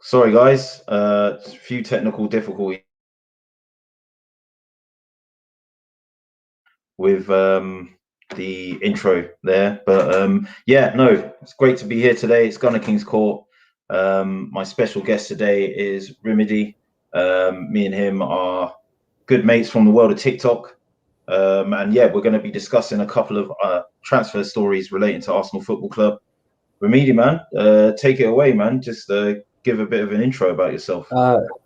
Sorry, guys. A few technical difficulties with the intro there, but yeah, no, it's great to be here today. It's GunnerKing's Court. My special guest today is Remedy. Me and him are good mates from the world of TikTok. And yeah, we're going to be discussing a couple of transfer stories relating to Arsenal Football Club. Remedy, man, take it away, man. Just give a bit of an intro about yourself.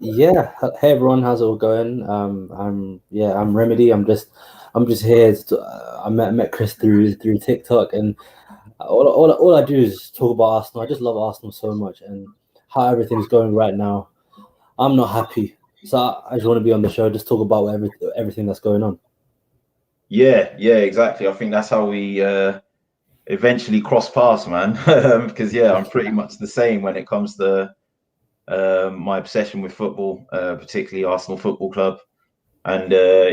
Yeah. Hey everyone, how's it all going? I'm Remedy. I'm just here. I met Chris through TikTok, and all I do is talk about Arsenal. I just love Arsenal so much, and how everything's going right now. I'm not happy, so I just want to be on the show, just talk about everything that's going on. Yeah, exactly. I think that's how we eventually cross paths, man. Because yeah, I'm pretty much the same when it comes to my obsession with football, particularly Arsenal Football Club. And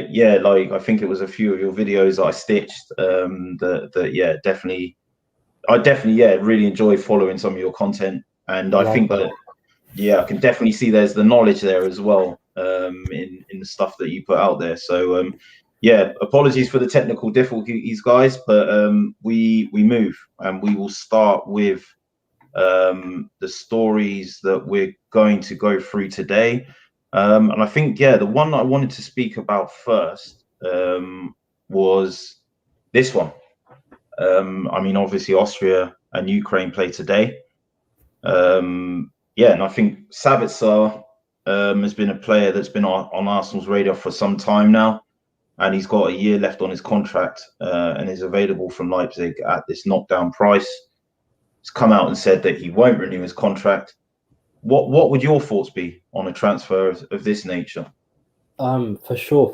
yeah, like I think it was a few of your videos that I stitched. That yeah, I definitely really enjoy following some of your content, and I think that yeah, I can definitely see there's the knowledge there as well in the stuff that you put out there. So yeah, apologies for the technical difficulties, guys, but we move, and we will start with the stories that we're going to go through today. And I think, yeah, the one that I wanted to speak about first was this one. I mean, obviously, Austria and Ukraine play today. Yeah, and I think Sabitzer has been a player that's been on Arsenal's radar for some time now, and he's got a year left on his contract and is available from Leipzig at this knockdown price. He's come out and said that he won't renew his contract. What would your thoughts be on a transfer of this nature? For sure.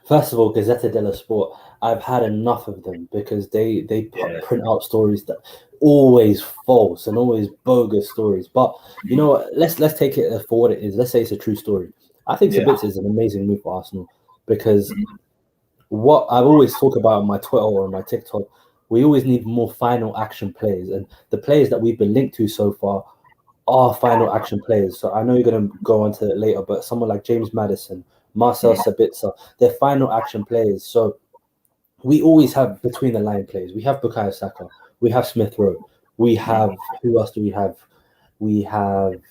First of all, Gazzetta dello Sport, I've had enough of them because they print out stories that always false and always bogus stories. But you know what? Let's take it for what it is. Let's say it's a true story. I think Sabitzer is an amazing move for Arsenal because what I've always talked about on my Twitter or on my TikTok, we always need more final action players, and the players that we've been linked to so far are final action players. So I know you're going to go on to it later, but someone like James Maddison, Marcel Sabitzer, they're final action players. So we always have between the line players. We have Bukayo Saka, we have Smith Rowe, we have who else do we have? We have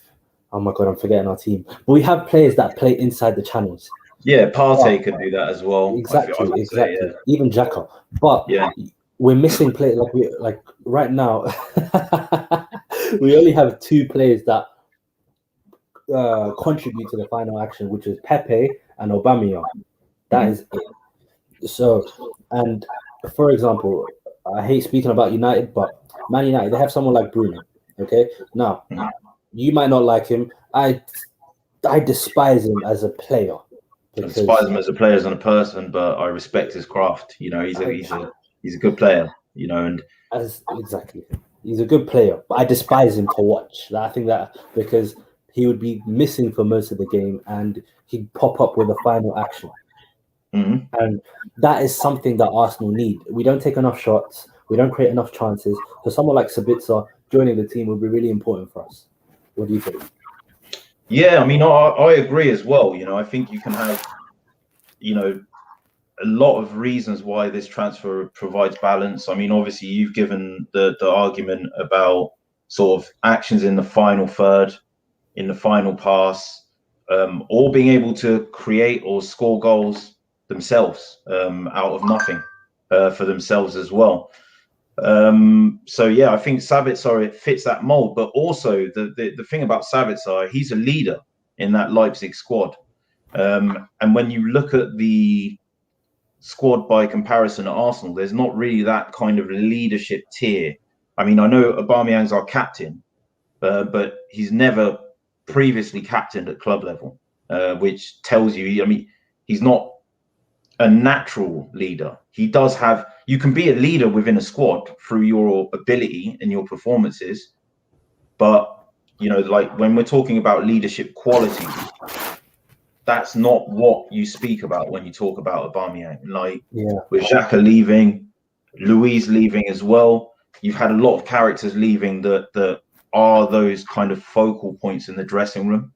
oh my god, I'm forgetting our team. But we have players that play inside the channels. Yeah, Partey could do that as well. Exactly. Even Xhaka. But we're missing players like right now. We only have two players that contribute to the final action, which is Pepe and Aubameyang. That is it. So, and for example, I hate speaking about United, but Man United, they have someone like Bruno. Okay, now you might not like him. I despise him as a player. I despise him as a player, as a person, but I respect his craft. You know, he's a good player. You know, and exactly, he's a good player, but I despise him to watch. I think that because he would be missing for most of the game, and he'd pop up with a final action. And that is something that Arsenal need. We don't take enough shots. We don't create enough chances. So someone like Sabitzer joining the team would be really important for us. What do you think? Yeah, I mean, I agree as well. You know, I think you can have, you know, a lot of reasons why this transfer provides balance. I mean, obviously, you've given the argument about sort of actions in the final third, in the final pass, or being able to create or score goals themselves out of nothing for themselves as well. So yeah, I think Sabitzer, it fits that mold, but also the thing about Sabitzer, he's a leader in that Leipzig squad. And when you look at the squad by comparison at Arsenal, there's not really that kind of leadership tier. I mean, I know Aubameyang's our captain, but he's never previously captained at club level, which tells you, I mean, he's not a natural leader. He does have, you can be a leader within a squad through your ability and your performances, but you know, like when we're talking about leadership qualities, that's not what you speak about when you talk about Aubameyang. Like with Xhaka leaving, Luiz leaving as well, you've had a lot of characters leaving that are those kind of focal points in the dressing room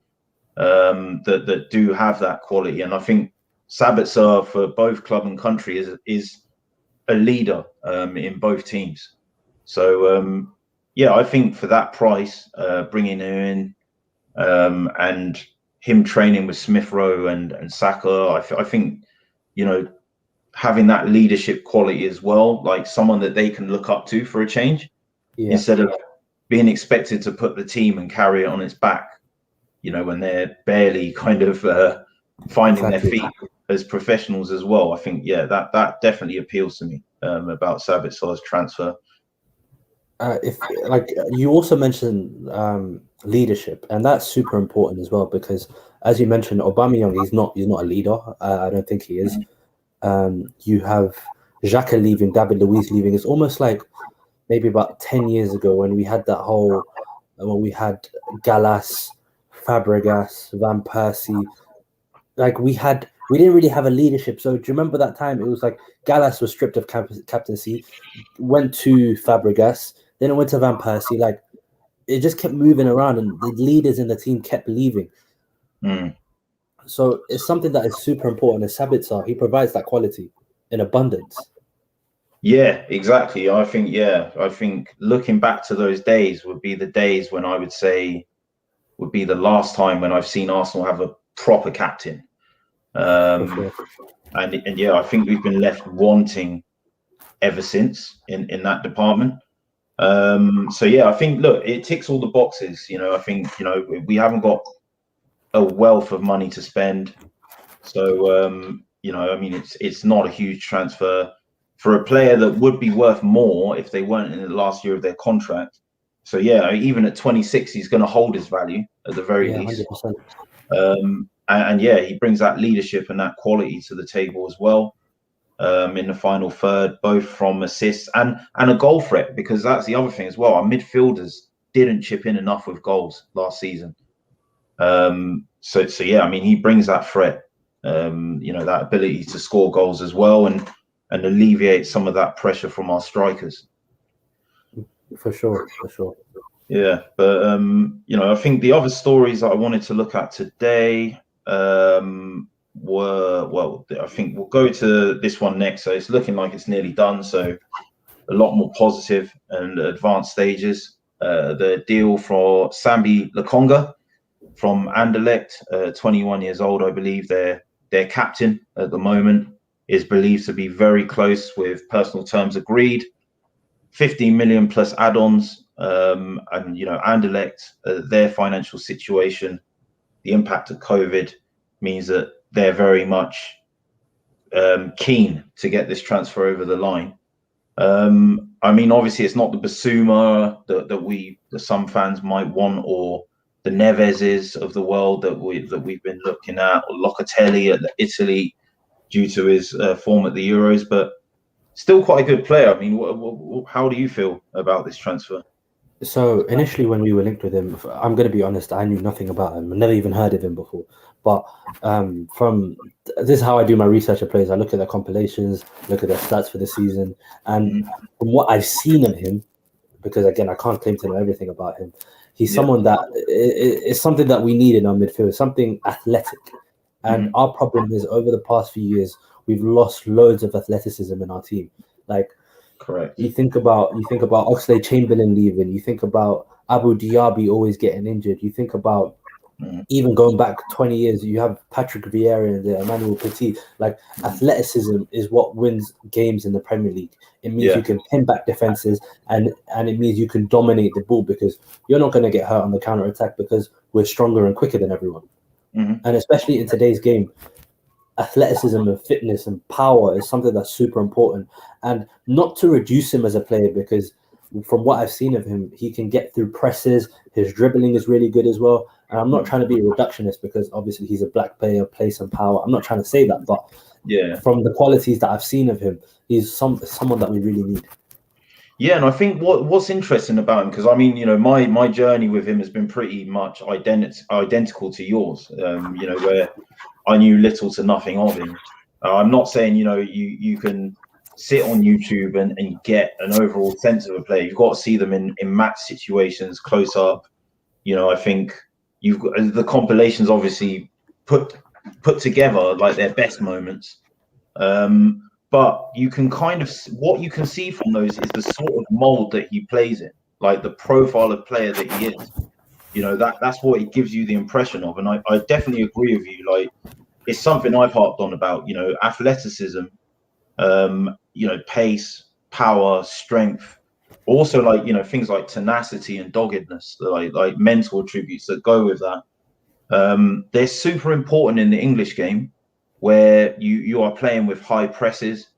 that do have that quality. And I think Sabitzer for both club and country is a leader in both teams. So yeah, I think for that price, bringing him in and him training with Smith Rowe and Saka, I think, you know, having that leadership quality as well, like someone that they can look up to for a change, instead of being expected to put the team and carry it on its back, you know, when they're barely kind of finding their feet as professionals as well. I think, yeah, that definitely appeals to me about Sabitzer's transfer. If like you also mentioned leadership, and that's super important as well, because as you mentioned, Aubameyang, he's not a leader. I don't think he is. You have Xhaka leaving, David Luiz leaving. It's almost like maybe about 10 years ago when we had when we had Gallas, Fabregas, Van Persie. Like we didn't really have a leadership. So do you remember that time? It was like Gallas was stripped of captaincy, went to Fabregas, then it went to Van Persie. Like it just kept moving around, and the leaders in the team kept leaving. So it's something that is super important. As Sabitzer, he provides that quality in abundance. Yeah, exactly. I think looking back to those days would be the days when I would say would be the last time when I've seen Arsenal have a proper captain. And yeah, I think we've been left wanting ever since in that department. So yeah, I think, look, it ticks all the boxes. You know, I think, you know, we haven't got a wealth of money to spend. So, you know, I mean, it's not a huge transfer for a player that would be worth more if they weren't in the last year of their contract. So yeah, even at 26, he's going to hold his value at the very least. 100%. And yeah, he brings that leadership and that quality to the table as well. In the final third, both from assists and a goal threat, because that's the other thing as well. Our midfielders didn't chip in enough with goals last season. So yeah, I mean, he brings that threat, you know, that ability to score goals as well, and alleviate some of that pressure from our strikers. For sure. Yeah, but you know, I think the other stories that I wanted to look at today were, well, I think we'll go to this one next. So it's looking like it's nearly done. So a lot more positive and advanced stages. The deal for Sambi Lokonga from Anderlecht, 21 years old, I believe. Their captain at the moment is believed to be very close with personal terms agreed. 15 million plus add-ons, and you know, Anderlecht, their financial situation, the impact of COVID means that they're very much keen to get this transfer over the line. I mean, obviously, it's not the Basuma that some fans might want, or the Neveses of the world that we've been looking at, or Locatelli at Italy due to his form at the Euros, but still quite a good player. I mean, how do you feel about this transfer? So initially, when we were linked with him, I'm going to be honest, I knew nothing about him. I never even heard of him before. But this is how I do my research of players. I look at their compilations, look at their stats for the season, and from what I've seen of him, because again, I can't claim to know everything about him, he's someone that is something that we need in our midfield, something athletic. And our problem is, over the past few years, we've lost loads of athleticism in our team. Like, correct. You think about Oxlade-Chamberlain leaving. You think about Abu Diaby always getting injured. You think about even going back 20 years, you have Patrick Vieira and Emmanuel Petit. Like, athleticism is what wins games in the Premier League. It means you can pin back defenses, and it means you can dominate the ball, because you're not going to get hurt on the counter attack because we're stronger and quicker than everyone. And especially in today's game, athleticism and fitness and power is something that's super important. And not to reduce him as a player, because from what I've seen of him, he can get through presses. His dribbling is really good as well. And I'm not trying to be a reductionist, because obviously he's a black player, plays some power. I'm not trying to say that, but from the qualities that I've seen of him, he's someone that we really need. Yeah, and I think what's interesting about him, because I mean, you know, my journey with him has been pretty much identical to yours. You know, where I knew little to nothing of him. I'm not saying, you know, you can sit on YouTube and get an overall sense of a player. You've got to see them in match situations, close up. You know, I think you've got the compilations obviously put together like their best moments. But you can kind of, what you can see from those is the sort of mold that he plays in, like the profile of player that he is. You know, that's what it gives you the impression of. And I definitely agree with you. Like, it's something I've harped on about, you know, athleticism, you know, pace, power, strength, also like, you know, things like tenacity and doggedness, like mental attributes that go with that. They're super important in the English game, where you are playing with high presses,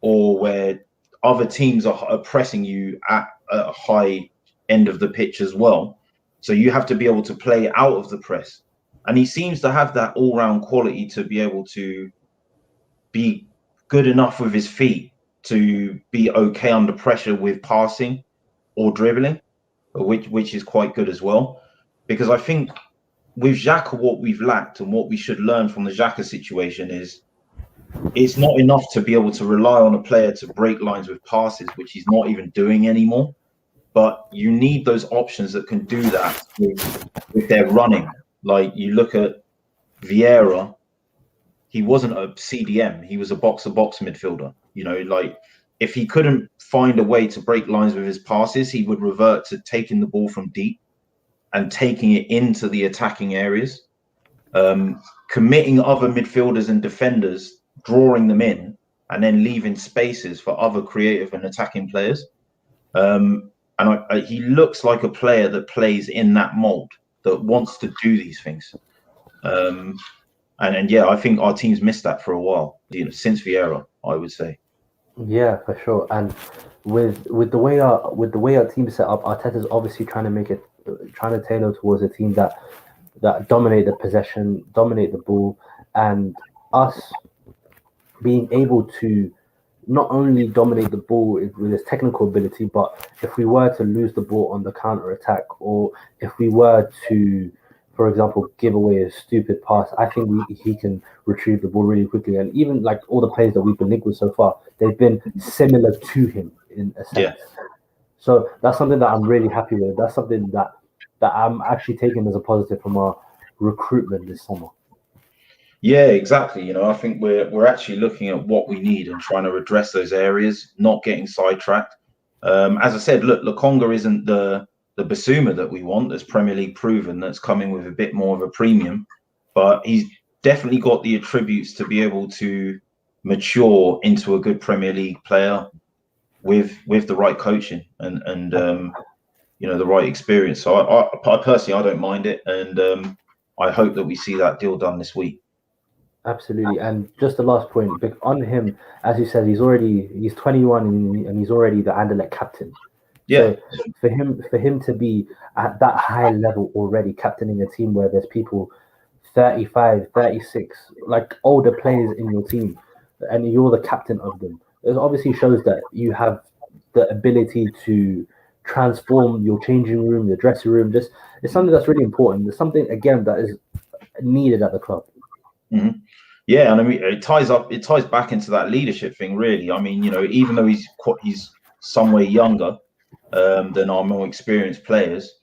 or where other teams are pressing you at a high end of the pitch as well. So you have to be able to play out of the press. And he seems to have that all-round quality to be able to be good enough with his feet to be okay under pressure with passing or dribbling, which is quite good as well. Because I think with Xhaka, what we've lacked and what we should learn from the Xhaka situation is it's not enough to be able to rely on a player to break lines with passes, which he's not even doing anymore. But you need those options that can do that with their running. Like, you look at Vieira, he wasn't a CDM, he was a box-to-box midfielder. You know, like, if he couldn't find a way to break lines with his passes, he would revert to taking the ball from deep and taking it into the attacking areas, committing other midfielders and defenders, drawing them in, and then leaving spaces for other creative and attacking players. And he looks like a player that plays in that mold, that wants to do these things. And yeah, I think our team's missed that for a while, you know, since Vieira, I would say. Yeah, for sure. And with the way our team is set up, Arteta's obviously trying to tailor towards a team that dominate the possession, dominate the ball, and us being able to not only dominate the ball with his technical ability, but if we were to lose the ball on the counter attack, or if we were to, for example, give away a stupid pass, I think he can retrieve the ball really quickly. And even like all the players that we've been linked with so far, they've been similar to him in a sense. Yeah. So that's something that I'm really happy with. That's something that I'm actually taking as a positive from our recruitment this summer. Yeah, exactly. You know, I think we're actually looking at what we need and trying to address those areas, not getting sidetracked. As I said, look, Lokonga isn't the Basuma that we want, that's Premier League proven, that's coming with a bit more of a premium, but he's definitely got the attributes to be able to mature into a good Premier League player with the right coaching and you know, the right experience. So I personally, I don't mind it, and I hope that we see that deal done this week. Absolutely. And just the last point, on him, as you said, he's 21 and he's already the Anderlecht captain. Yeah. So for him to be at that high level already, captaining a team where there's people 35, 36, like older players in your team, and you're the captain of them, it obviously shows that you have the ability to transform your changing room, your dressing room. Just, it's something that's really important. It's something, again, that is needed at the club. Mm-hmm. Yeah, and I mean, it ties back into that leadership thing, really. I mean, you know, even though he's somewhere younger than our more experienced players,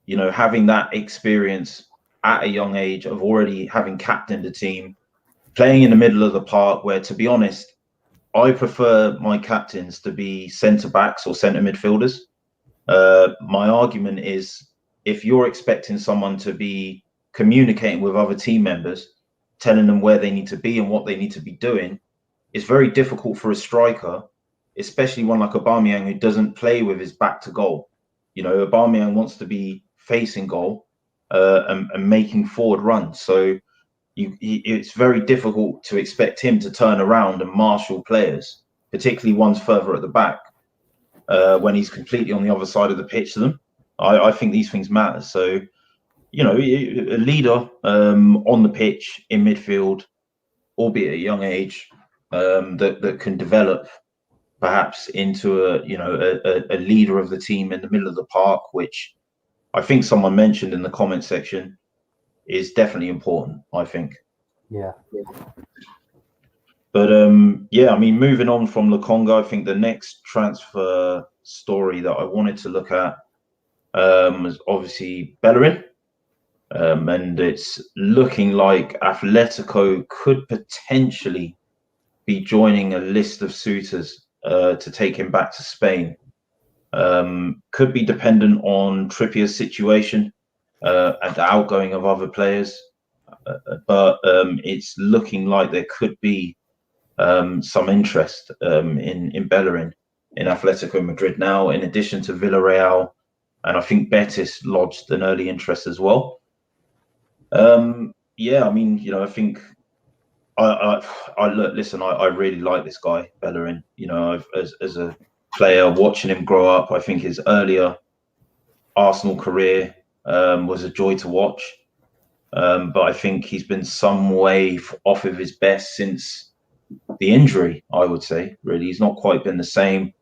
you know, having that experience at a young age of already having captained a team, playing in the middle of the park, where, to be honest, I prefer my captains to be centre backs or centre midfielders. My argument is, if you're expecting someone to be communicating with other team members, telling them where they need to be and what they need to be doing, it's very difficult for a striker, especially one like Aubameyang, who doesn't play with his back to goal. You know, Aubameyang wants to be facing goal and making forward runs. So it's very difficult to expect him to turn around and marshal players, particularly ones further at the back, when he's completely on the other side of the pitch to them. I think these things matter. So, you know, a leader on the pitch in midfield, albeit at a young age, that can develop perhaps into a leader of the team in the middle of the park, which I think someone mentioned in the comment section, is definitely important, I think. Yeah. But yeah, I mean, moving on from Lokonga, I think the next transfer story that I wanted to look at was obviously Bellerin. And it's looking like Atletico could potentially be joining a list of suitors to take him back to Spain. Could be dependent on Trippier's situation and the outgoing of other players. But it's looking like there could be some interest in Bellerin in Atletico Madrid now, in addition to Villarreal, and I think Betis lodged an early interest as well. Yeah, I mean, I think I look. Listen, I really like this guy Bellerin. As a player, watching him grow up, I think his earlier Arsenal career was a joy to watch. But I think he's been some way off of his best since the injury. I would say, really, he's not quite been the same.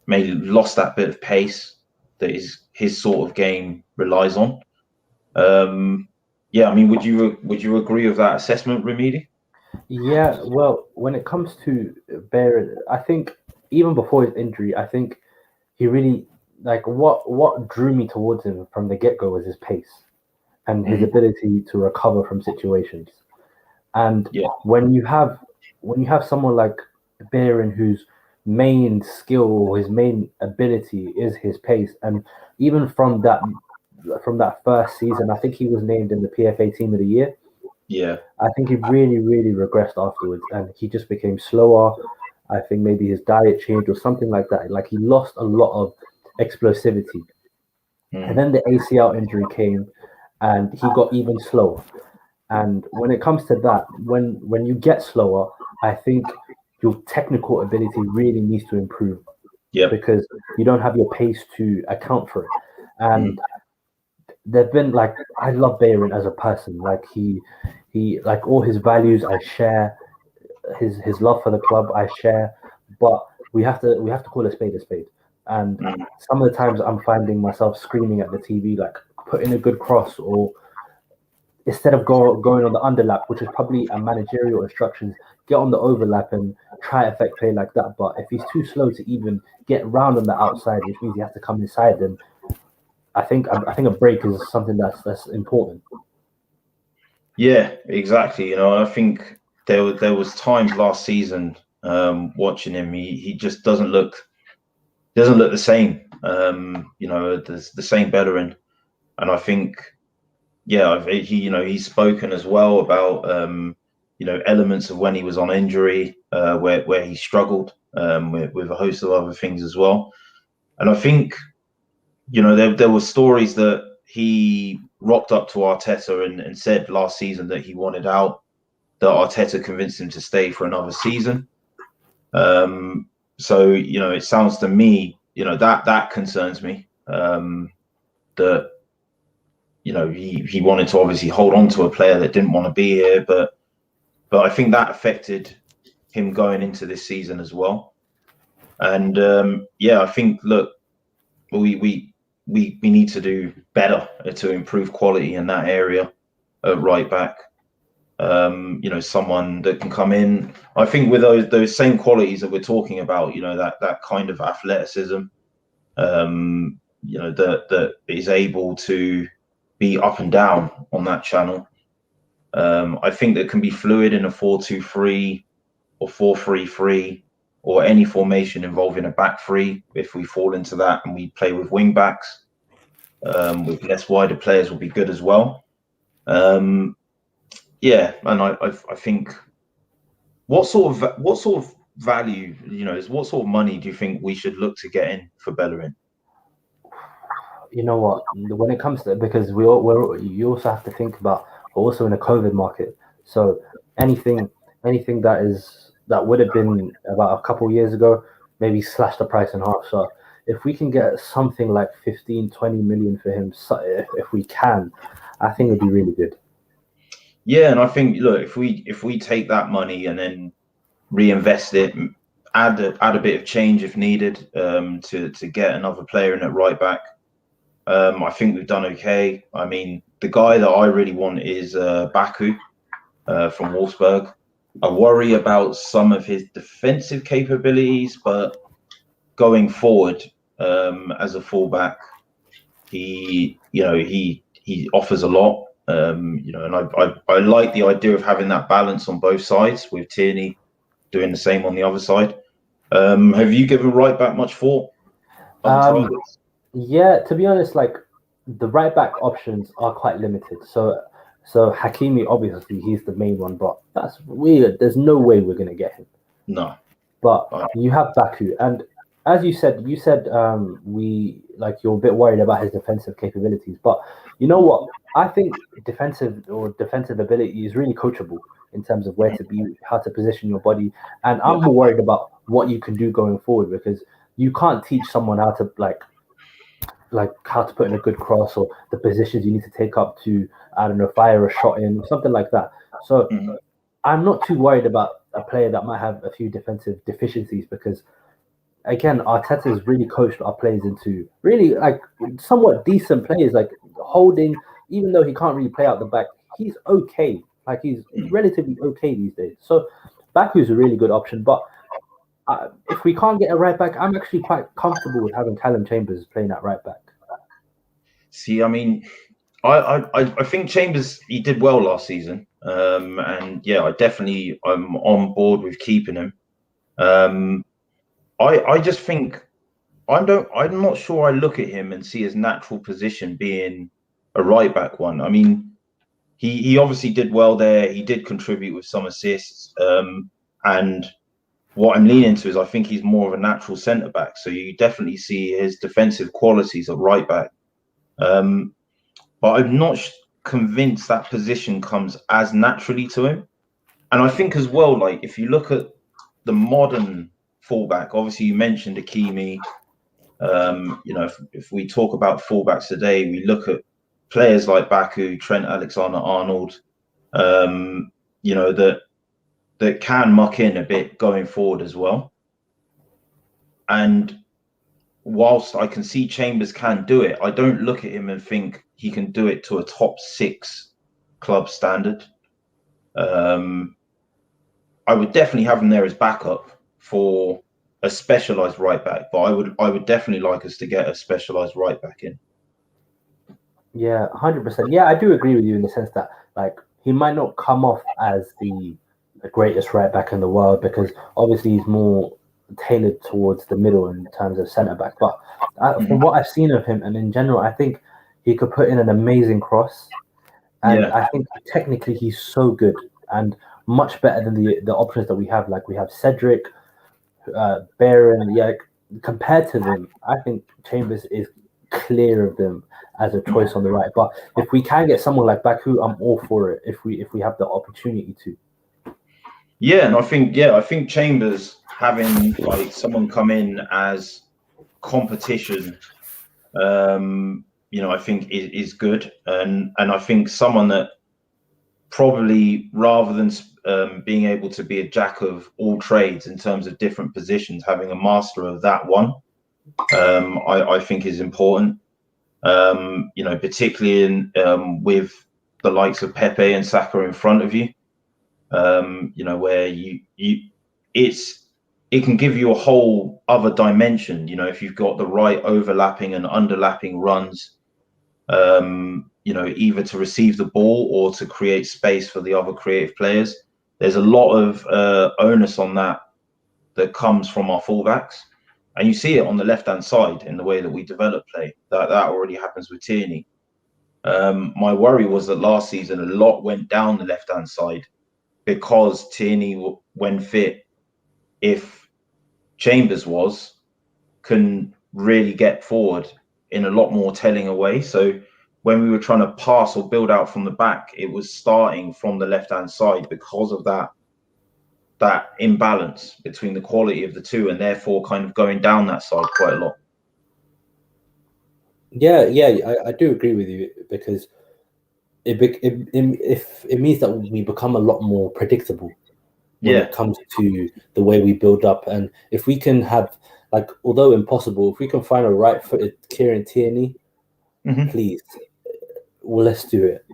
Maybe lost that bit of pace that his sort of game relies on. Yeah, I mean, would you agree with that assessment, Remedi? Yeah, well, when it comes to Bear, I think even before his injury, I think he really like what drew me towards him from the get-go was his pace and his ability to recover from situations. And Yeah. when you have someone like Berin whose main skill or his main ability is his pace, and even from that first season, I think he was named in the PFA Team of the Year. Yeah. I think he really, really regressed afterwards, and he just became slower. I think maybe his diet changed or something like that. Like he lost a lot of explosivity, and then the ACL injury came, and he got even slower. And when it comes to that, when you get slower, I think your technical ability really needs to improve Yeah. because you don't have your pace to account for it. And there've been like I love Bayern as a person. Like he like all his values I share, his love for the club I share, but we have to call a spade a spade. And some of the times I'm finding myself screaming at the TV like put in a good cross or instead of going on the underlap, which is probably a managerial instructions, get on the overlap and try effect play like that. But if he's too slow to even get round on the outside, which means he has to come inside, then I think a break is something that's important. Yeah, exactly. I think there was times last season watching him, he just doesn't look the same. The same Bellerin, and I think yeah, he's spoken as well about elements of when he was on injury, where he struggled with a host of other things as well, and I think there were stories that he rocked up to Arteta and said last season that he wanted out, that Arteta convinced him to stay for another season. So it sounds to me, that concerns me. That he wanted to obviously hold on to a player that didn't want to be here, but I think that affected him going into this season as well. And yeah, I think look, we need to do better to improve quality in that area at right back. Someone that can come in, I think, with those same qualities that we're talking about, that kind of athleticism, that is able to be up and down on that channel. I think that can be fluid in a 4-2-3 or 4-3-3 or any formation involving a back three. If we fall into that and we play with wing backs, with less wider players will be good as well. Yeah, and I think what sort of value, what sort of money do you think we should look to get in for Bellerin? You know what? When it comes to because you also have to think about we're also in a COVID market, so anything that would have been about a couple years ago, maybe slash the price in half. So if we can get something like 15-20 million for him, if we can, I think it'd be really good. Yeah, and I think look, if we take that money and then reinvest it, add a bit of change if needed, to get another player in at right back, I think we've done okay. I mean, the guy that I really want is Baku from Wolfsburg. I worry about some of his defensive capabilities, but going forward, as a fullback, he offers a lot. And I like the idea of having that balance on both sides, with Tierney doing the same on the other side. Have you given right back much thought? Yeah, to be honest, like the right back options are quite limited. So Hakimi, obviously, he's the main one, but that's weird. There's no way we're gonna get him. No. But you have Baku, and as you said you're a bit worried about his defensive capabilities. But you know what? I think defensive ability is really coachable in terms of where to be, how to position your body. And I'm more worried about what you can do going forward, because you can't teach someone how to like how to put in a good cross, or the positions you need to take up to, I don't know, fire a shot in, something like that. So I'm not too worried about a player that might have a few defensive deficiencies, because again, Arteta's really coached our players into really like somewhat decent players, like Holding, even though he can't really play out the back, he's okay. Like he's relatively okay these days. So Baku's a really good option, but if we can't get a right back, I'm actually quite comfortable with having Callum Chambers playing at right back. See, I mean, I think Chambers, he did well last season, and yeah, I'm on board with keeping him. I just think I'm not sure I look at him and see his natural position being a right back one. I mean, he obviously did well there. He did contribute with some assists, and what I'm leaning to is I think he's more of a natural centre back. So you definitely see his defensive qualities at right back. But I'm not convinced that position comes as naturally to him. And I think as well, like if you look at the modern fullback, obviously you mentioned Hakimi. If we talk about fullbacks today, we look at players like Baku, Trent Alexander-Arnold, that can muck in a bit going forward as well. And whilst I can see Chambers can do it, I don't look at him and think he can do it to a top 6 club standard. I would definitely have him there as backup for a specialised right back, but I would definitely like us to get a specialised right back in. Yeah, 100%. Yeah, I do agree with you in the sense that like he might not come off as the greatest right back in the world, because obviously he's more tailored towards the middle in terms of centre back. But from what I've seen of him, and in general, I think he could put in an amazing cross. And I think technically he's so good and much better than the options that we have. Like we have Cedric, Barron. Yeah, compared to them, I think Chambers is clear of them as a choice on the right. But if we can get someone like Baku, I'm all for it. If we have the opportunity to. Yeah, and I think Chambers having like someone come in as competition, I think is good, and I think someone that probably, rather than being able to be a jack of all trades in terms of different positions, having a master of that one, I think is important. Particularly in with the likes of Pepe and Saka in front of you. Where it can give you a whole other dimension. If you've got the right overlapping and underlapping runs, either to receive the ball or to create space for the other creative players. There's a lot of onus on that comes from our fullbacks. And you see it on the left-hand side in the way that we develop play. That already happens with Tierney. My worry was that last season a lot went down the left-hand side, because Tierney, when fit, if Chambers can really get forward in a lot more telling a way. So when we were trying to pass or build out from the back, it was starting from the left-hand side because of that imbalance between the quality of the two, and therefore kind of going down that side quite a lot. Yeah, I do agree with you, because it means that we become a lot more predictable when it comes to the way we build up. And if we can have, like, although impossible, if we can find a right-footed Kieran Tierney, please, well, let's do it.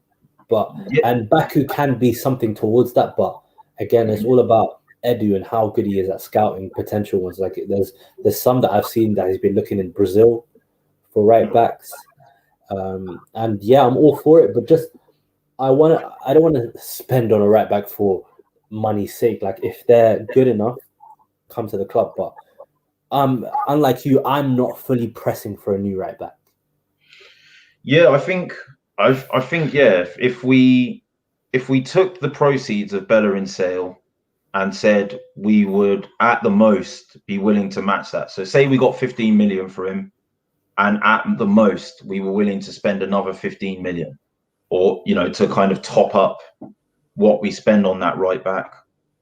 But and Baku can be something towards that, but again, it's all about Edu and how good he is at scouting potential ones. Like there's some that I've seen that he's been looking in Brazil for right backs. And yeah, I'm all for it, but just I don't want to spend on a right back for money's sake. Like if they're good enough, come to the club. But unlike you, I'm not fully pressing for a new right back. Yeah, I think yeah, if we took the proceeds of Bellerin sale and said we would at the most be willing to match that. So say we got 15 million for him, and at the most we were willing to spend another 15 million, or to kind of top up what we spend on that right back,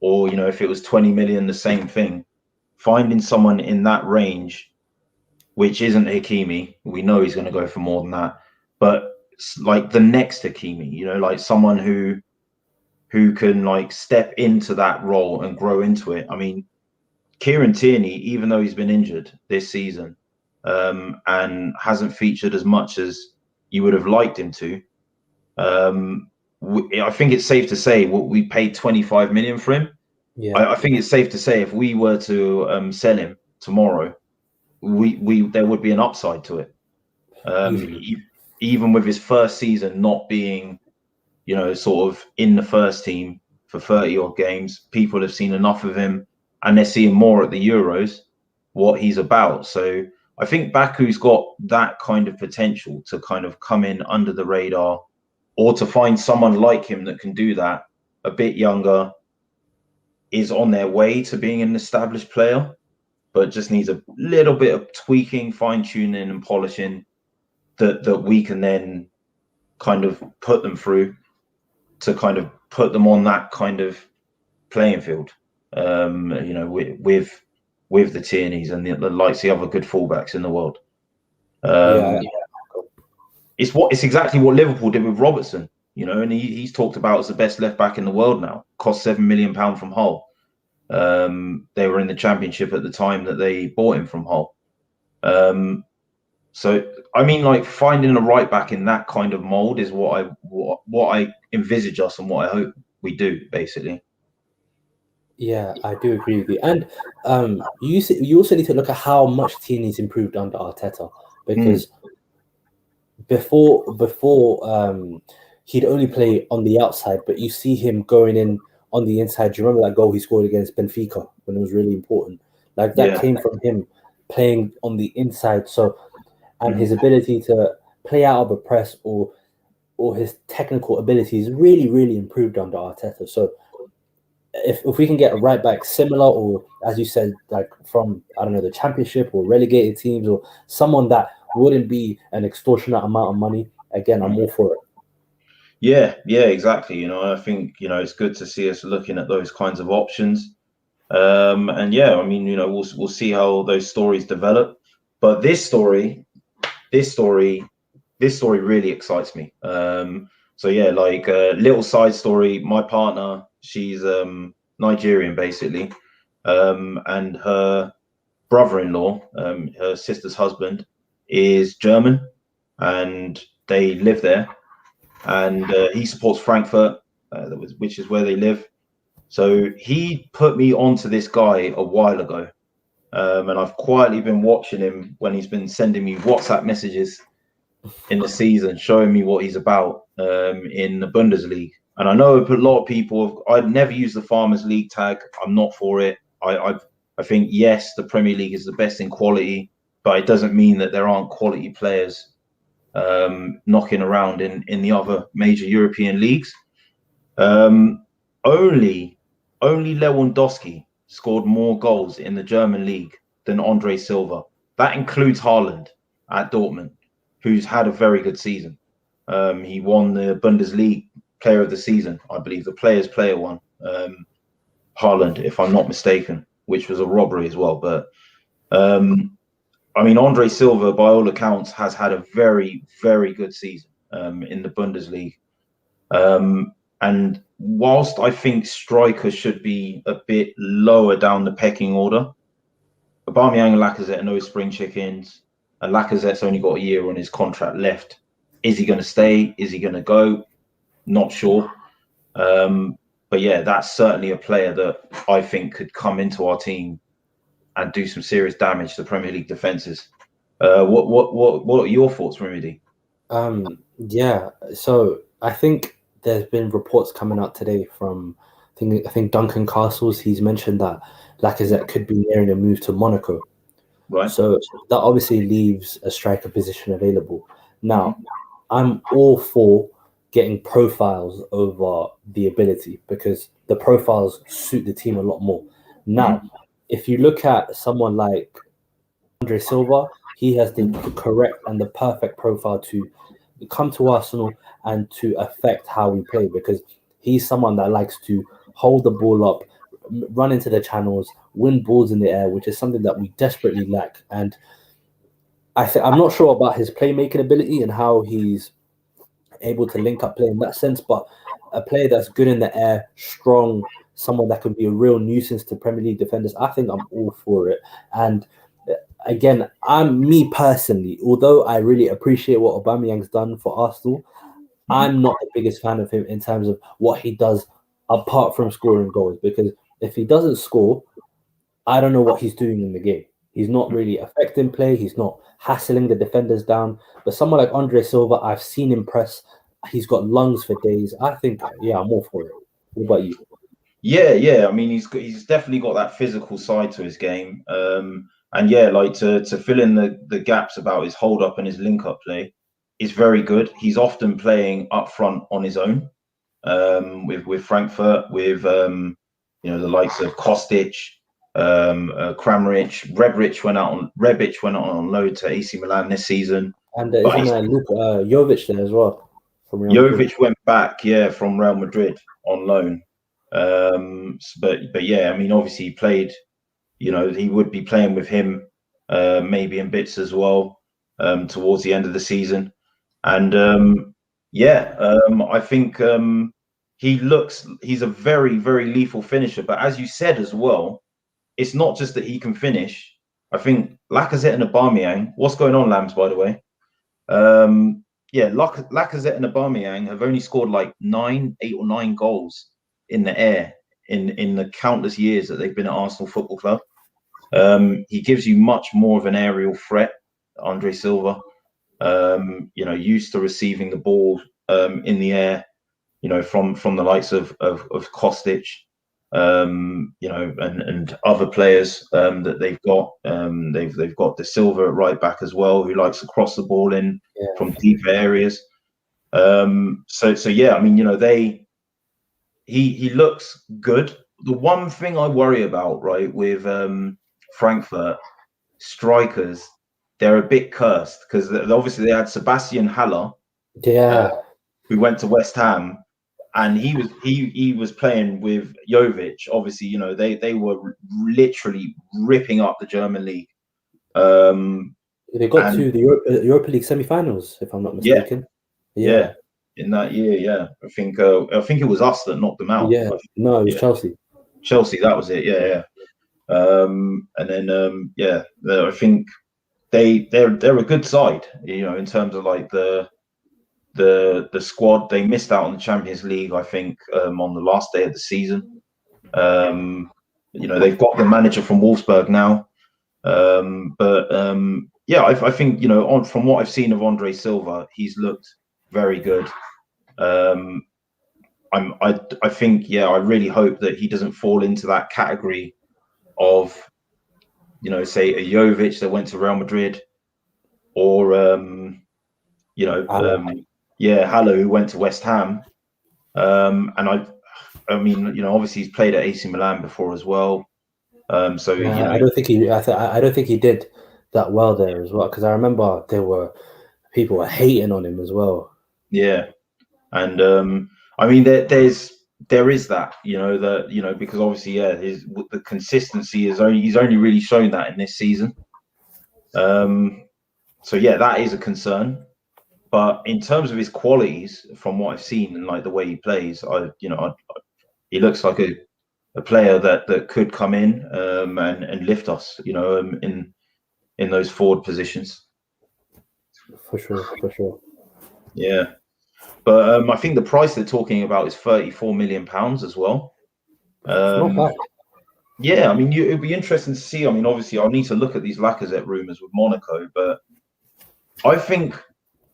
or if it was 20 million, the same thing. Finding someone in that range, which isn't Hakimi, we know he's going to go for more than that, but like the next Hakimi, like someone who can like step into that role and grow into it. I mean, Kieran Tierney, even though he's been injured this season, and hasn't featured as much as you would have liked him to, I think it's safe to say we paid 25 million for him. Yeah, I think it's safe to say if we were to sell him tomorrow, there would be an upside to it. Even with his first season not being, sort of in the first team for 30 odd games, people have seen enough of him, and they're seeing more at the Euros what he's about. So I think Baku's got that kind of potential to kind of come in under the radar, or to find someone like him that can do that, a bit younger, is on their way to being an established player, but just needs a little bit of tweaking, fine-tuning and polishing that we can then kind of put them through to kind of put them on that kind of playing field, with the Tierneys and the likes, the other good fullbacks in the world. It's exactly what Liverpool did with Robertson, and he's talked about as the best left back in the world now. Cost £7 million from Hull. They were in the Championship at the time that they bought him from Hull. So I mean, like, finding a right back in that kind of mold is what I envisage us, and what I hope we do, basically. Yeah, I do agree with you. And you also need to look at how much Tierney's improved under Arteta, because before he'd only play on the outside, but you see him going in on the inside. Do you remember that goal he scored against Benfica when it was really important? Like that came from him playing on the inside. So, and his ability to play out of a press, or his technical abilities really, really improved under Arteta. So if we can get a right back similar, or as you said, like from, I don't know, the Championship or relegated teams, or someone that wouldn't be an extortionate amount of money, again, I'm all for it. Yeah, exactly. I think it's good to see us looking at those kinds of options. And yeah, I mean, we'll see how those stories develop. But this story really excites me. So yeah, like a little side story. My partner, she's Nigerian basically, and her brother-in-law, her sister's husband, is German, and they live there. And he supports Frankfurt, which is where they live. So he put me onto this guy a while ago, and I've quietly been watching him when he's been sending me WhatsApp messages in the season, showing me what he's about in the Bundesliga. And I know a lot of people, I'd never use the Farmers League tag. I'm not for it. I think, yes, the Premier League is the best in quality, but it doesn't mean that there aren't quality players knocking around in the other major European leagues. Only Lewandowski scored more goals in the German league than Andre Silva. That includes Haaland at Dortmund, who's had a very good season. He won the Bundesliga Player of the Season, I believe. The Players' Player won. Haaland, if I'm not mistaken, which was a robbery as well. But I mean, Andre Silva, by all accounts, has had a very, very good season in the Bundesliga. And whilst I think strikers should be a bit lower down the pecking order, Aubameyang and Lacazette are no spring chickens, and Lacazette's only got a year on his contract left. Is he going to stay? Is he going to go? Not sure. yeah, that's certainly a player that I think could come into our team and do some serious damage to Premier League defenses. What are your thoughts, Remedy? Yeah. So I think there's been reports coming out today from I think Duncan Castles. He's mentioned that Lacazette could be nearing a move to Monaco. Right. So that obviously leaves a striker position available. Now, Mhm. I'm all for getting profiles over the ability because the profiles suit the team a lot more. Now, if you look at someone like Andre Silva, he has the correct and the perfect profile to come to Arsenal and to affect how we play because he's someone that likes to hold the ball up, run into the channels, win balls in the air, which is something that we desperately lack. And I'm not sure about his playmaking ability and how he's able to link up play in that sense, but a player that's good in the air, strong, someone that can be a real nuisance to Premier League defenders, I think I'm all for it. And again, I'm me personally, although I really appreciate what Aubameyang's done for Arsenal, I'm not the biggest fan of him in terms of what he does apart from scoring goals. Because if he doesn't score, I don't know what he's doing in the game. He's not really affecting play. He's not hassling the defenders down. But someone like Andre Silva, I've seen him press. He's got lungs for days. I think, yeah, I'm all for it. What about you? Yeah. I mean, he's definitely got that physical side to his game. And yeah, like to fill in the gaps about his hold up and his link up play is very good. He's often playing up front on his own, with Frankfurt, with the likes of Kostic, Kramaric, Rebic went on loan to AC Milan this season. And But isn't Luke Jovic there as well from Real Madrid? Jovic went back, yeah, from Real Madrid on loan. But yeah, I mean, obviously he played. He would be playing with him, maybe in bits as well, towards the end of the season. And I think he's a very, very lethal finisher. But as you said as well, it's not just that he can finish. I think Lacazette and Aubameyang. What's going on, Lambs? By the way. Yeah, Lacazette and Aubameyang have only scored like 8 or 9 goals in the air in the countless years that they've been at Arsenal Football Club. He gives you much more of an aerial threat, Andre Silva. Used to receiving the ball in the air, from the likes of Kostic, and other players that they've got. They've got De Silva at right back as well, who likes to cross the ball in from deeper areas. So yeah, I mean, he looks good. The one thing I worry about, right, with Frankfurt strikers, they're a bit cursed because obviously they had Sebastian Haller, who went to West Ham, and he was playing with Jovic. Obviously, they were literally ripping up the German league. They got to the Europa League semi-finals, if I'm not mistaken. Yeah. In that year, yeah, I think it was us that knocked them out. Yeah, no, it was Chelsea. Chelsea, that was it. Yeah. And then I think they're a good side, in terms of like the squad. They missed out on the Champions League, I think, on the last day of the season. They've got the manager from Wolfsburg now, I think from what I've seen of Andre Silva, he's looked very good. I think, I really hope that he doesn't fall into that category of, say a Jovic that went to Real Madrid, or Haller, who went to West Ham. And I mean, obviously he's played at AC Milan before as well. I don't think I don't think he did that well there as well, because I remember people were hating on him as well. Yeah, and I mean there is that, because obviously the consistency he's only really shown that in this season. So yeah, that is a concern. But in terms of his qualities, from what I've seen and like the way he plays, he looks like a player that could come in and lift us, in those forward positions. For sure. Yeah. But I think the price they're talking about is £34 million as well. Not bad. Yeah, I mean, it'd be interesting to see. I mean, obviously, I'll need to look at these Lacazette rumours with Monaco, but I think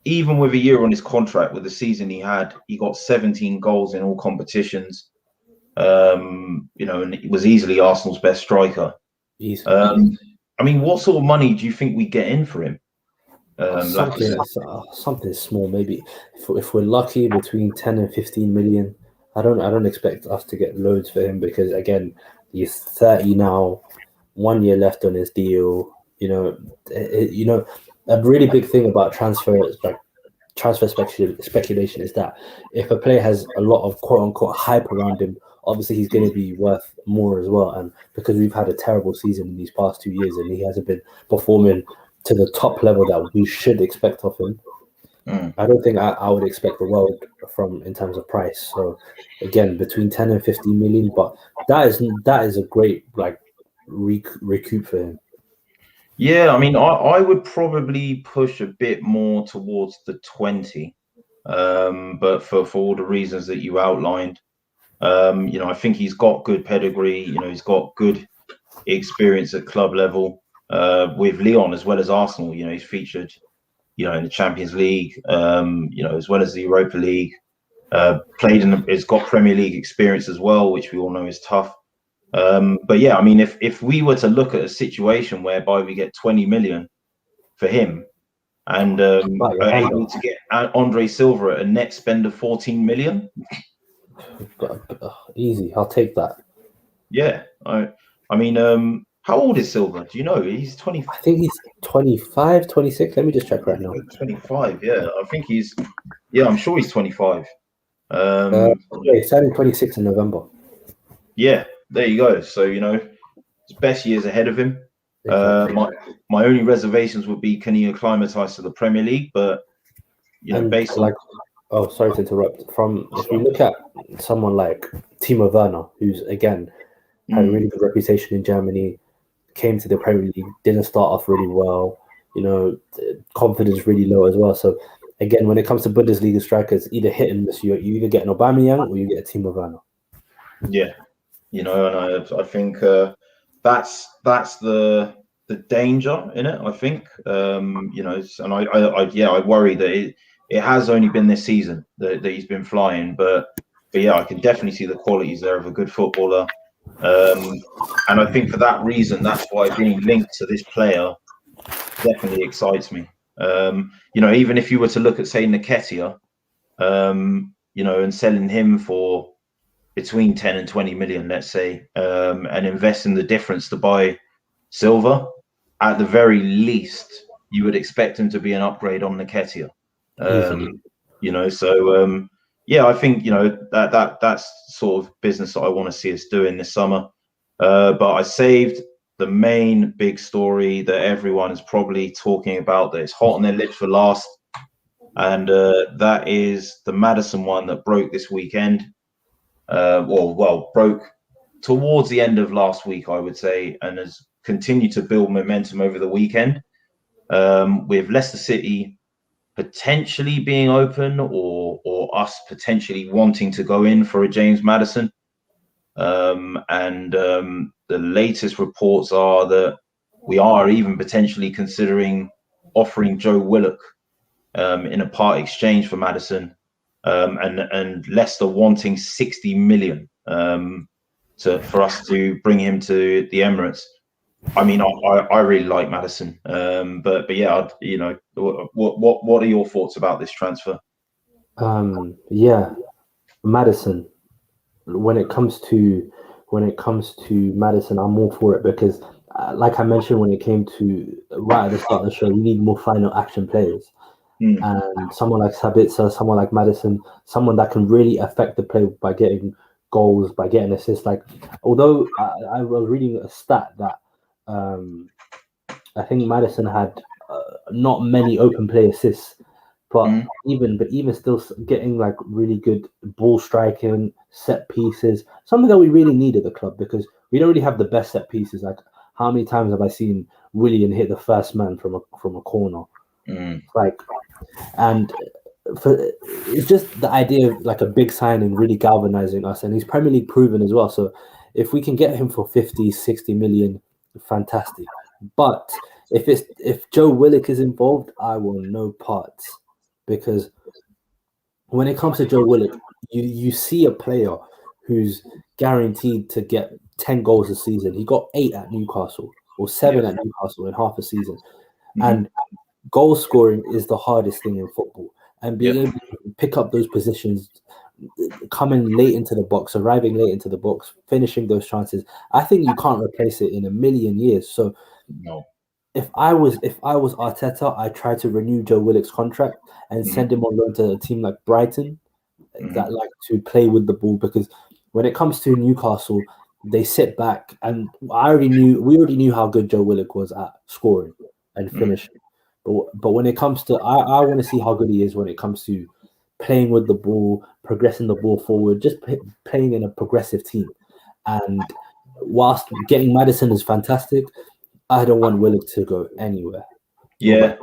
even with a year on his contract, with the season he had, he got 17 goals in all competitions. And he was easily Arsenal's best striker. I mean, what sort of money do you think we get in for him? Something small, maybe if we're lucky, between 10 and 15 million. I don't expect us to get loads for him because again, he's 30 now, 1 year left on his deal. A really big thing about transfer speculation is that if a player has a lot of quote unquote hype around him, obviously he's going to be worth more as well. And because we've had a terrible season in these past 2 years and he hasn't been performing to the top level that we should expect of him, I don't think I would expect the world from in terms of price. So again, between 10 and 15 million, but that is a great recoup for him. Yeah, I mean, I would probably push a bit more towards the 20, but for all the reasons that you outlined, I think he's got good pedigree. He's got good experience at club level with Lyon as well as Arsenal. He's featured, in the Champions League, as well as the Europa League. Has got Premier League experience as well, which we all know is tough. But yeah, I mean, if we were to look at a situation whereby we get 20 million for him and are able to get Andre Silva at a net spend of 14 million, easy, I'll take that. Yeah, I mean, how old is Silva? Do you know? He's 20. I think he's 25, 26. Let me just check right now. 25. Yeah, I think he's. Yeah, I'm sure he's 25. He's turning 26 in November. Yeah, there you go. So his best years ahead of him. Exactly. My only reservations would be, can he acclimatise to the Premier League? But based on sorry to interrupt. If we look at someone like Timo Werner, who's again had a really good reputation in Germany, came to the Premier League, didn't start off really well. Confidence really low as well. So again, when it comes to Bundesliga strikers, either hit and miss. You either get an Aubameyang or you get a Timo Werner. Yeah, and I think that's the danger in it. I think and I worry that it has only been this season that he's been flying, but yeah, I can definitely see the qualities there of a good footballer. And I think for that reason, that's why being linked to this player definitely excites me. Even if you were to look at, say, Nketiah, and selling him for between 10 and 20 million, let's say, and invest in the difference to buy Silva, at the very least, you would expect him to be an upgrade on Nketiah. Yeah, I think that's sort of business that I want to see us doing this summer. But I saved the main big story that everyone is probably talking about, that is hot on their lips for last, and that is the Maddison one that broke this weekend. Broke towards the end of last week, I would say, and has continued to build momentum over the weekend, with Leicester City potentially being open or us potentially wanting to go in for a James Maddison. The latest reports are that we are even potentially considering offering Joe Willock in a part exchange for Maddison, and Leicester wanting 60 million for us to bring him to the Emirates. I mean, I really like Maddison, but yeah, what are your thoughts about this transfer? Yeah, Maddison. When it comes to Maddison, I'm all for it because, like I mentioned, when it came to right at the start of the show, we need more final action players, and someone like Sabitzer, someone like Maddison, someone that can really affect the play by getting goals, by getting assists. Like, although I was reading a stat that I think Maddison had not many open play assists. But even still, getting like really good ball striking, set pieces, something that we really need at the club because we don't really have the best set pieces. Like, how many times have I seen Willian hit the first man from a corner? And it's just the idea of like a big signing really galvanizing us, and he's Premier League proven as well. So if we can get him for 50, 60 million, fantastic. But if Joe Willock is involved, I will no parts, because when it comes to Joe Willock, you see a player who's guaranteed to get 10 goals a season. He got 8 at Newcastle or 7 at Newcastle in half a season. And goal scoring is the hardest thing in football. And being able to pick up those positions, coming late into the box, arriving late into the box, finishing those chances, I think you can't replace it in a million years. So if I was Arteta, I'd try to renew Joe Willock's contract and send him on loan to a team like Brighton that like to play with the ball, because when it comes to Newcastle, they sit back, and we already knew how good Joe Willock was at scoring and finishing. But when it comes to, I want to see how good he is when it comes to playing with the ball, progressing the ball forward, just playing in a progressive team. And whilst getting Maddison is fantastic, I don't want Willock to go anywhere. Yeah,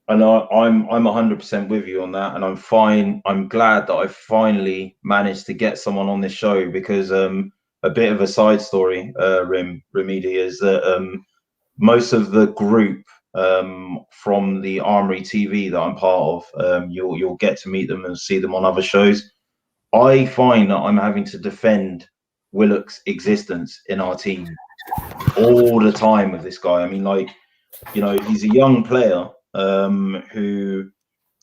and I'm 100% with you on that, and I'm fine. I'm glad that I finally managed to get someone on this show, because a bit of a side story, Remedy, is that most of the group from the Armoury TV that I'm part of, you'll get to meet them and see them on other shows. I find that I'm having to defend Willock's existence in our team all the time with this guy. I mean, like, you know, he's a young player who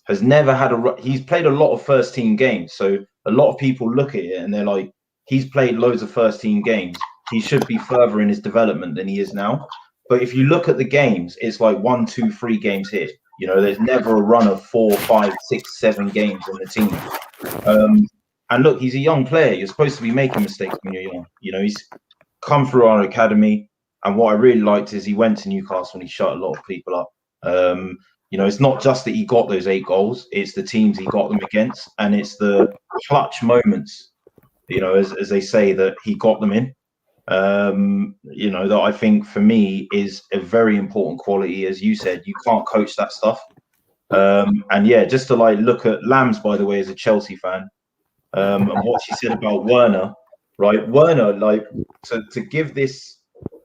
has never had he's played a lot of first team games. So a lot of people look at it and they're like, he's played loads of first team games. He should be further in his development than he is now. But if you look at the games, it's like 1, 2, 3 games here. You know, there's never a run of 4, 5, 6, 7 games in the team. And look, he's a young player. You're supposed to be making mistakes when you're young. You know, he's come through our academy. And what I really liked is he went to Newcastle and he shut a lot of people up. You know, it's not just that he got those 8 goals, it's the teams he got them against. And it's the clutch moments, you know, as they say, that he got them in. You know, that I think for me is a very important quality. As you said, you can't coach that stuff. And yeah, just to like look at Lambs, by the way, as a Chelsea fan, and what she said about Werner, right? Werner, like, to give this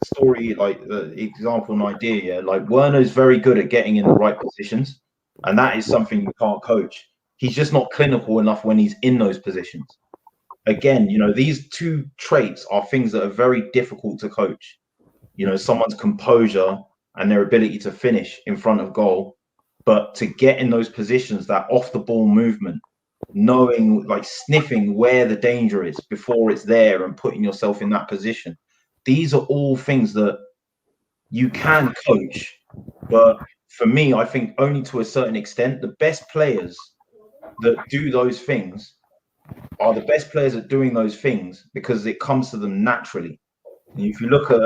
story, like the example and idea, yeah, like Werner is very good at getting in the right positions, and that is something you can't coach. He's just not clinical enough when he's in those positions. Again, you know, these 2 traits are things that are very difficult to coach. You know, someone's composure and their ability to finish in front of goal, but to get in those positions, that off the ball movement, knowing, like, sniffing where the danger is before it's there and putting yourself in that position. These are all things that you can coach, but for me, I think only to a certain extent. The best players that do those things are the best players at doing those things because it comes to them naturally. If you look at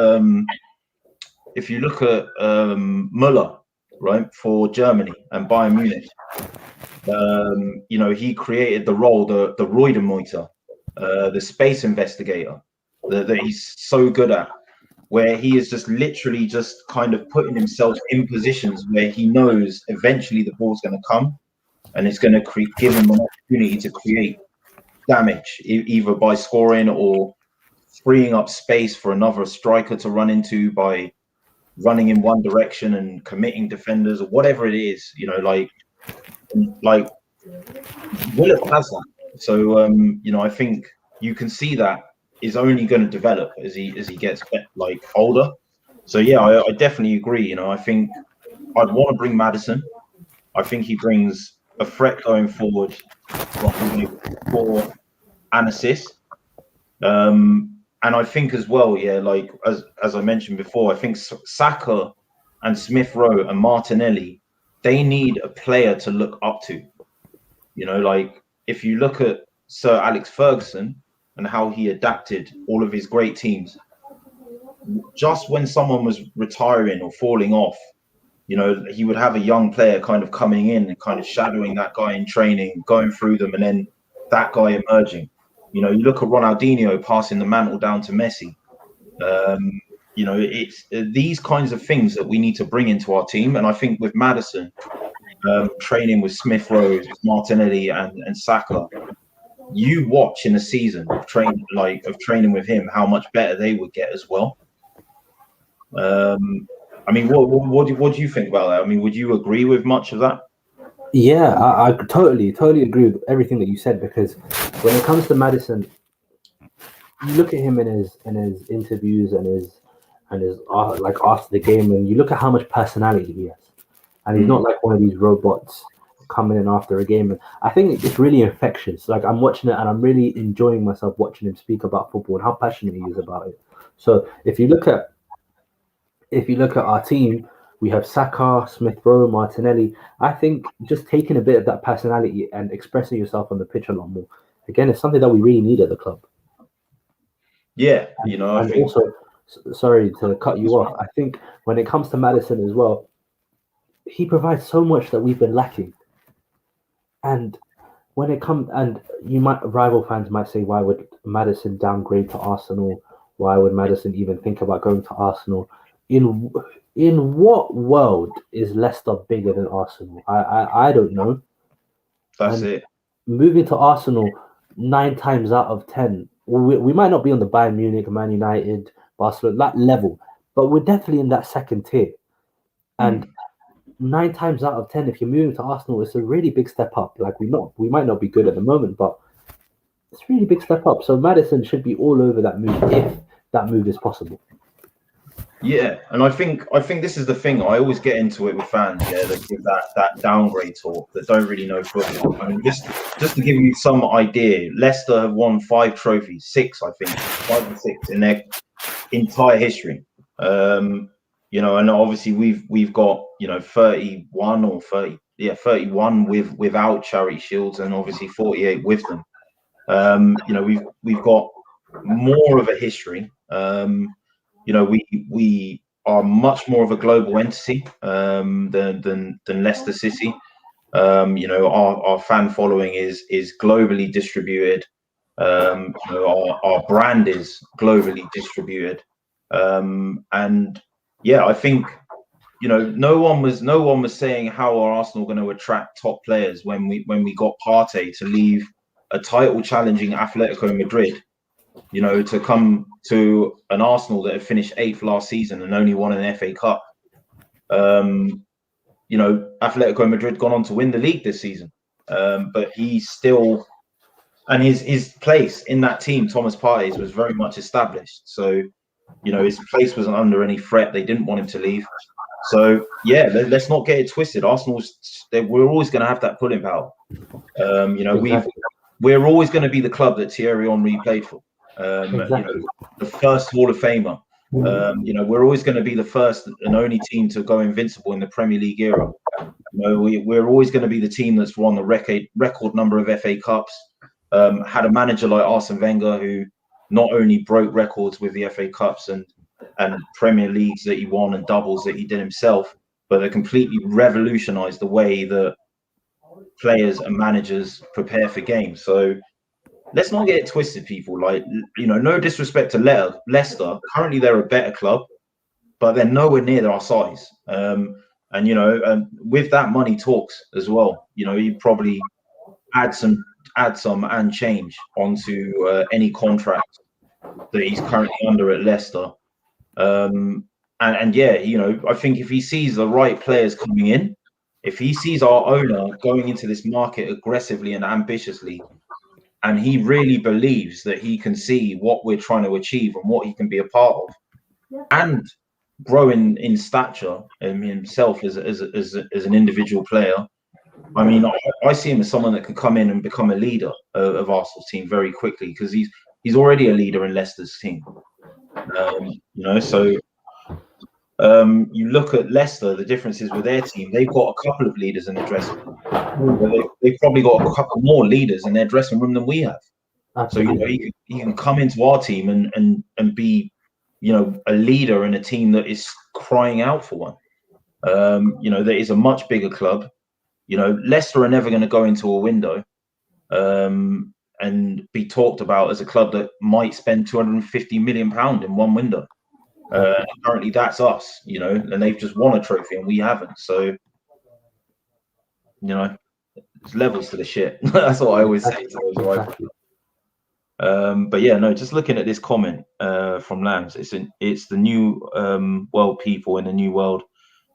Müller, right, for Germany and Bayern Munich, you know, he created the role, the Reutermeuter, the space investigator that he's so good at, where he is just literally just kind of putting himself in positions where he knows eventually the ball's going to come, and it's going to give him an opportunity to create damage, either by scoring or freeing up space for another striker to run into by running in one direction and committing defenders or whatever it is. You know, like Willock has that. So you know, I think you can see that is only going to develop as he gets like older. So yeah, I definitely agree. You know, I think I'd want to bring Maddison. I think he brings a threat going forward, for an assist. And I think as well, yeah, like as I mentioned before, I think Saka and Smith Rowe and Martinelli, they need a player to look up to. You know, like if you look at Sir Alex Ferguson and how he adapted all of his great teams, just when someone was retiring or falling off, you know, he would have a young player kind of coming in and kind of shadowing that guy in training, going through them, and then that guy emerging. You know, you look at Ronaldinho passing the mantle down to Messi. You know, it's these kinds of things that we need to bring into our team. And I think with Maddison, training with Smith Rowe, Martinelli, and Saka. You watch in a season of training with him how much better they would get as well. I mean, what do you think about that? I mean, would you agree with much of that? Yeah, I totally agree with everything that you said, because when it comes to Maddison, you look at him in his interviews and his like after the game, and you look at how much personality he has, and he's not like one of these robots coming in after a game. And I think it's really infectious. Like, I'm watching it and I'm really enjoying myself watching him speak about football and how passionate he is about it. So if you look at our team, we have Saka, Smith Rowe, Martinelli. I think just taking a bit of that personality and expressing yourself on the pitch a lot more, again, is something that we really need at the club. Yeah, you know, and also, sorry to cut you off, I think when it comes to Maddison as well, he provides so much that we've been lacking. And when it comes, and rival fans might say, why would Maddison downgrade to Arsenal? Why would Maddison even think about going to Arsenal? In what world is Leicester bigger than Arsenal? I don't know. That's it. Moving to Arsenal 9 times out of 10, we might not be on the Bayern Munich, Man United, Barcelona, that level, but we're definitely in that second tier. And 9 times out of 10, if you're moving to Arsenal, it's a really big step up. Like, we might not be good at the moment, but it's a really big step up. So Maddison should be all over that move if that move is possible. Yeah, and I think this is the thing. I always get into it with fans, that give that downgrade talk, that don't really know football. I mean, just to give you some idea, Leicester have won 5 trophies, 6, I think, 5 or 6 in their entire history. You know, and obviously we've got 31 or 30, 31 without Charity Shields, and obviously 48 with them. You know, we've got more of a history. You know, we are much more of a global entity than Leicester City. You know, our fan following is globally distributed. You know, our brand is globally distributed. And yeah, I think, you know, no one was saying how are Arsenal going to attract top players when we got Partey to leave a title challenging Atletico Madrid, you know, to come to an Arsenal that had finished 8th last season and only won an FA Cup. You know, Atletico Madrid gone on to win the league this season, but he's still, and his place in that team, Thomas Partey's, was very much established. So, you know, his place wasn't under any threat. They didn't want him to leave. So yeah, let's not get it twisted. We're always going to have that pulling power. You know, Exactly. we're always going to be the club that Thierry Henry played for. Exactly. You know, the first Hall of Famer. You know, we're always going to be the first and only team to go invincible in the Premier League era. You know, we're always going to be the team that's won the record number of FA Cups. Had a manager like Arsene Wenger who not only broke records with the FA Cups and Premier Leagues that he won and doubles that he did himself, but they completely revolutionized the way that players and managers prepare for games. So let's not get it twisted, people. Like, you know, no disrespect to Leicester. Currently, they're a better club, but they're nowhere near our size. And you know, with that, money talks as well. You know, you probably add some and change onto any contract that he's currently under at Leicester. And yeah, you know, I think if he sees the right players coming in, if he sees our owner going into this market aggressively and ambitiously, and he really believes that he can see what we're trying to achieve and what he can be a part of, and grow in stature himself as an individual player. I mean, I see him as someone that could come in and become a leader of Arsenal's team very quickly, because he's already a leader in Leicester's team. You know, so you look at Leicester, the differences with their team. They've got a couple of leaders in the dressing room. They've probably got a couple more leaders in their dressing room than we have. Absolutely. So, you know, he can come into our team and be, you know, a leader in a team that is crying out for one. You know, there is a much bigger club. You know, Leicester are never going to go into a window and be talked about as a club that might spend £250 million in one window. Currently, that's us, you know, and they've just won a trophy and we haven't. So, you know, there's levels to the shit. That's what I always say to those rivals. But yeah, no, just looking at this comment from Lambs, it's the new world people in the new world.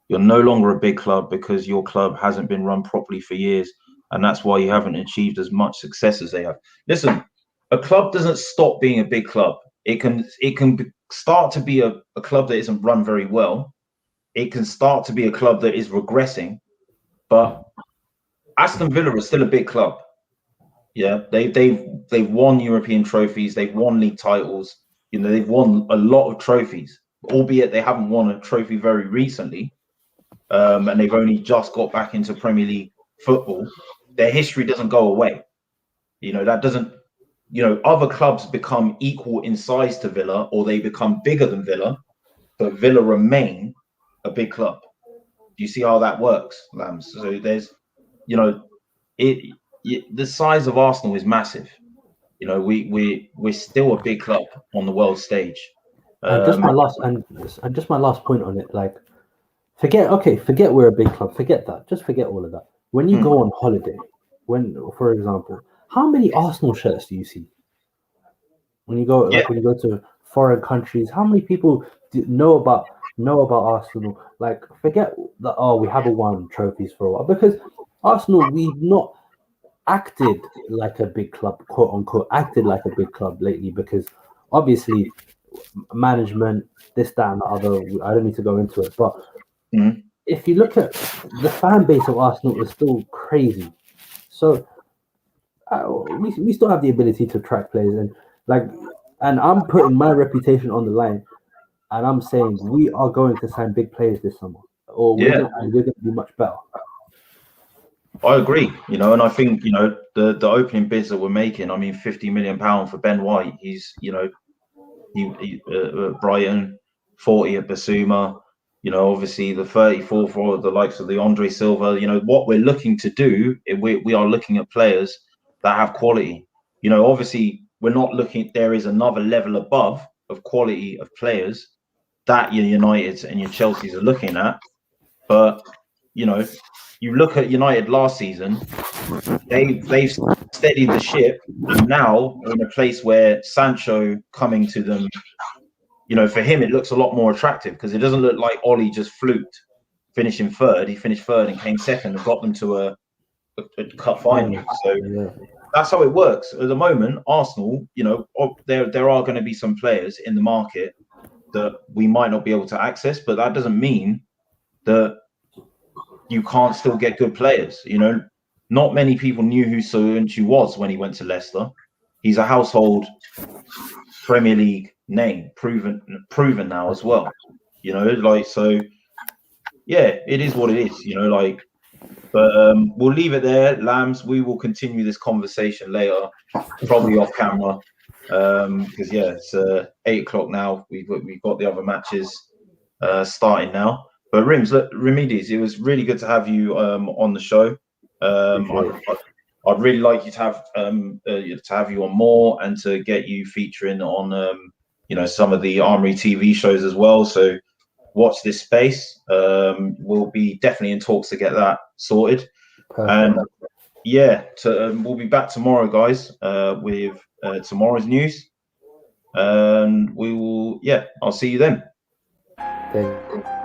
You're no longer a big club because your club hasn't been run properly for years, and that's why you haven't achieved as much success as they have. Listen, a club doesn't stop being a big club. It can start to be a club that isn't run very well. It can start to be a club that is regressing, but Aston Villa is still a big club. Yeah, they've won European trophies, they've won league titles. You know, they've won a lot of trophies, albeit they haven't won a trophy very recently. And they've only just got back into Premier League football. Their history doesn't go away. You know, that doesn't, you know, other clubs become equal in size to Villa, or they become bigger than Villa, but Villa remain a big club. Do you see how that works, Lambs? So there's, you know, the size of Arsenal is massive. You know, we're still a big club on the world stage. And just my last point on it, like, forget we're a big club, forget that, just forget all of that. When you go on holiday, for example, how many Arsenal shirts do you see? When you go, like, when you go to foreign countries, how many people know about Arsenal? Like, forget that. Oh, we haven't won trophies for a while, because Arsenal, we've not acted like a big club, quote unquote, acted like a big club lately, because obviously management, this, that, and the other. I don't need to go into it, but if you look at the fan base of Arsenal, is still crazy. So we still have the ability to attract players, and I'm putting my reputation on the line, and I'm saying we are going to sign big players this summer, or we're going to be much better. I agree, you know, and I think, you know, the opening bids that we're making, I mean, £50 million for Ben White. He's, you know, he Brighton, 40 at Basuma, you know, obviously the 34 for the likes of the Andre Silva. You know, what we're looking to do, we are looking at players that have quality. You know, obviously we're not looking, there is another level above of quality of players that your Uniteds and your Chelseas are looking at. But, you know, you look at United last season, they've steadied the ship, and now in a place where Sancho coming to them, you know, for him it looks a lot more attractive, because it doesn't look like Ollie just fluked finishing third. He finished third and came second and got them to a cup final. So that's how it works at the moment. Arsenal, you know, there are going to be some players in the market that we might not be able to access, but that doesn't mean that you can't still get good players. You know, not many people knew who Soyuncu was when he went to Leicester. He's a household Premier League name, proven now as well. You know, like, so yeah, it is what it is. You know, like, but we'll leave it there, Lambs. We will continue this conversation later, probably off camera, because yeah, it's 8 o'clock now. We've got the other matches starting now. But Remedies, it was really good to have you on the show. I'd really like you to have you on more, and to get you featuring on you know, some of the Armoury TV shows as well. So watch this space. We'll be definitely in talks to get that sorted. Perfect. And yeah, we'll be back tomorrow, guys, with tomorrow's news. And we will, yeah, I'll see you then. Thank you.